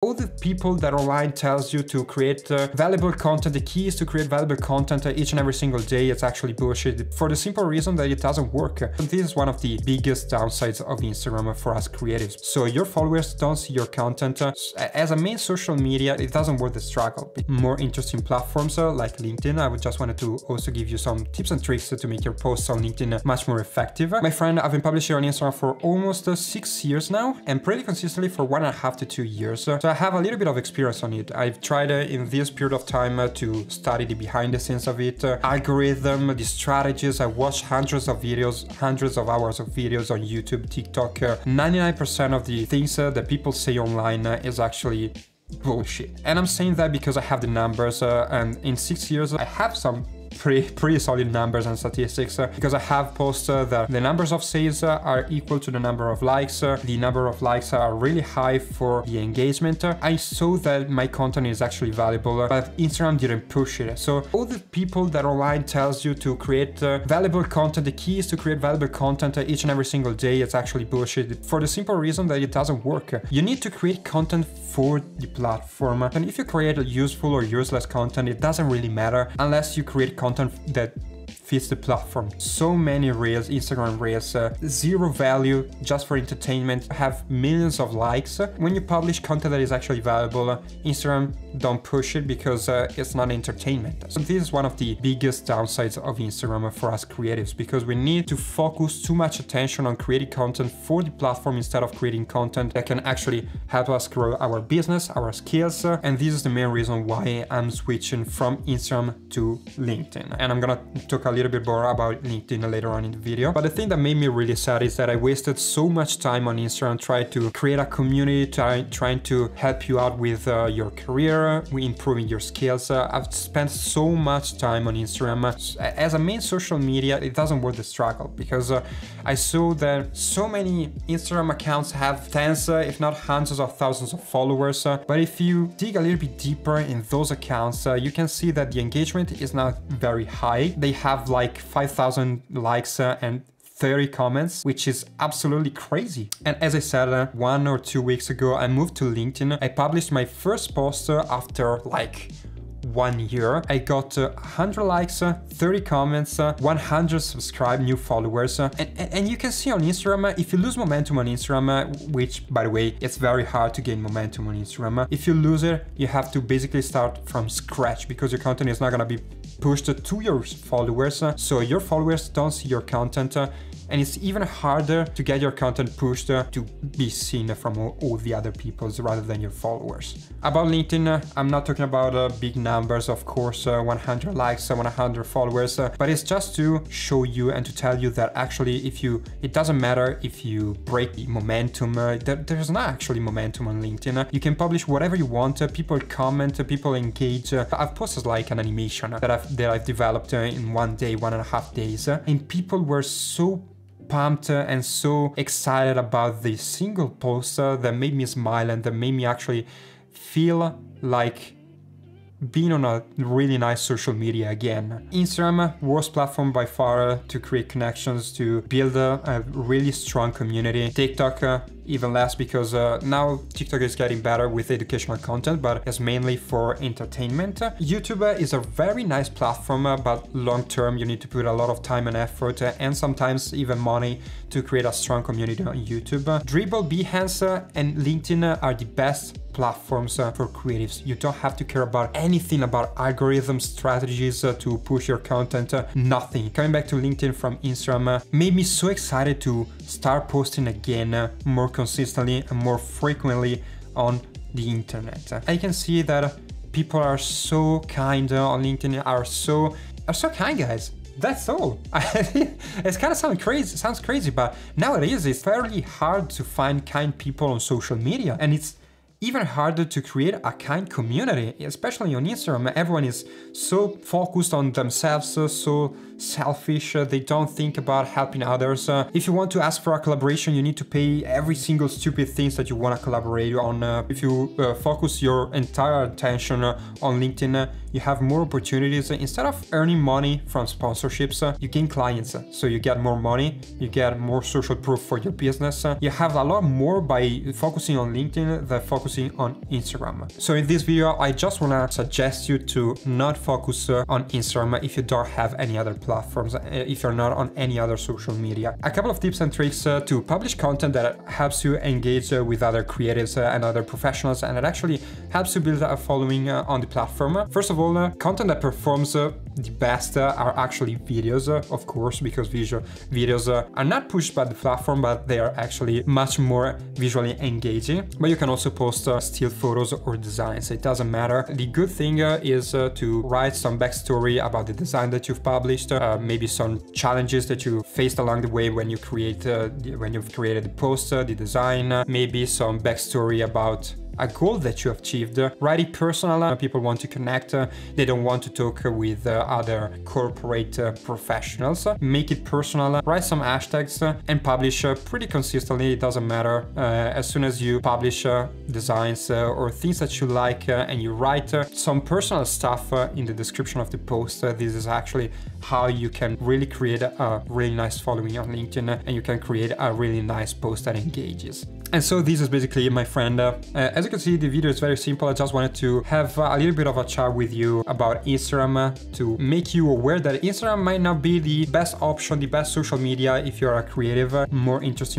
All the people that online tells you to create valuable content, the key is to create valuable content each and every single day, it's actually bullshit for the simple reason that it doesn't work. And this is one of the biggest downsides of Instagram for us creatives. So your followers don't see your content. As a main social media, it doesn't worth the struggle. More interesting platforms like LinkedIn, I would just wanted to also give you some tips and tricks to make your posts on LinkedIn much more effective. My friend, I've been publishing on Instagram for almost 6 years now and pretty consistently for 1.5 to 2 years. So I have a little bit of experience on it. I've tried in this period of time to study the behind the scenes of it, algorithm, the strategies. I watched hundreds of videos, hundreds of hours of videos on YouTube, TikTok. 99% of the things that people say online is actually bullshit. And I'm saying that because I have the numbers and in 6 years I have some pretty solid numbers and statistics because I have posted that the numbers of sales are equal to the number of likes. The number of likes are really high for the engagement. I saw that my content is actually valuable, but Instagram didn't push it. So all the people that online tells you to create valuable content, the key is to create valuable content each and every single day, it's actually bullshit for the simple reason that it doesn't work. You need to create content for the platform. And if you create useful or useless content, it doesn't really matter unless you create content that fits the platform. So many reels, Instagram reels, zero value just for entertainment, have millions of likes. When you publish content that is actually valuable, Instagram don't push it because it's not entertainment. So this is one of the biggest downsides of Instagram for us creatives, because we need to focus too much attention on creating content for the platform instead of creating content that can actually help us grow our business, our skills. And this is the main reason why I'm switching from Instagram to LinkedIn. And I'm gonna talk a little bit more about LinkedIn later on in the video. But the thing that made me really sad is that I wasted so much time on Instagram trying to create a community, trying to help you out with your career, improving your skills. I've spent so much time on Instagram. As a main social media, it doesn't worth the struggle because I saw that so many Instagram accounts have tens, if not hundreds of thousands of followers. But if you dig a little bit deeper in those accounts, you can see that the engagement is not very high. They have like 5,000 likes and 30 comments, which is absolutely crazy. And as I said, 1 or 2 weeks ago, I moved to LinkedIn. I published my first post after like 1 year. I got 100 likes, 30 comments, 100 subscribed new followers. And you can see on Instagram, if you lose momentum on Instagram, which by the way, it's very hard to gain momentum on Instagram. If you lose it, you have to basically start from scratch because your content is not gonna be pushed to your followers. So your followers don't see your content. And it's even harder to get your content pushed to be seen from all the other people's rather than your followers. About LinkedIn, I'm not talking about big numbers, of course, 100 likes, 100 followers, but it's just to show you and to tell you that actually it doesn't matter if you break the momentum, there's not actually momentum on LinkedIn. You can publish whatever you want, people comment, people engage. I've posted like an animation that I've developed in 1 day, 1.5 days, and people were so pumped and so excited about the single post that made me smile and that made me actually feel like being on a really nice social media again. Instagram, worst platform by far to create connections, to build a really strong community. TikTok, even less because now TikTok is getting better with educational content, but it's mainly for entertainment. YouTube is a very nice platform, but long term you need to put a lot of time and effort and sometimes even money to create a strong community on YouTube. Dribbble, Behance, and LinkedIn are the best platforms for creatives. You don't have to care about anything about algorithm strategies to push your content, nothing. Coming back to LinkedIn from Instagram made me so excited to start posting again more consistently and more frequently on the internet. I can see that people are so kind on LinkedIn, are so kind, guys. That's all. It's kind of sounds crazy, but nowadays it's fairly hard to find kind people on social media, and it's even harder to create a kind community, especially on Instagram. Everyone is so focused on themselves, so selfish. They don't think about helping others. If you want to ask for a collaboration, you need to pay every single stupid things that you want to collaborate on. If you focus your entire attention on LinkedIn, you have more opportunities. Instead of earning money from sponsorships, you gain clients. So you get more money, you get more social proof for your business. You have a lot more by focusing on LinkedIn than focusing on Instagram. So in this video, I just want to suggest you to not focus on Instagram if you don't have any other platforms, if you're not on any other social media. A couple of tips and tricks to publish content that helps you engage with other creatives and other professionals, and it actually helps you build a following on the platform. First of all, content that performs the best are actually videos, of course, because videos are not pushed by the platform, but they are actually much more visually engaging. But you can also post still photos or designs. It doesn't matter. The good thing is to write some backstory about the design that you've published, maybe some challenges that you faced along the way when you've created the post, the design, maybe some backstory about a goal that you have achieved. Write it personal. People want to connect. They don't want to talk with other corporate professionals. Make it personal. Write some hashtags and publish pretty consistently. It doesn't matter. As soon as you publish designs or things that you like and you write some personal stuff in the description of the post, this is actually how you can really create a really nice following on LinkedIn, and you can create a really nice post that engages. And so this is basically it, my friend. As you can see, the video is very simple. I just wanted to have a little bit of a chat with you about Instagram to make you aware that Instagram might not be the best option, the best social media if you're a creative. More interesting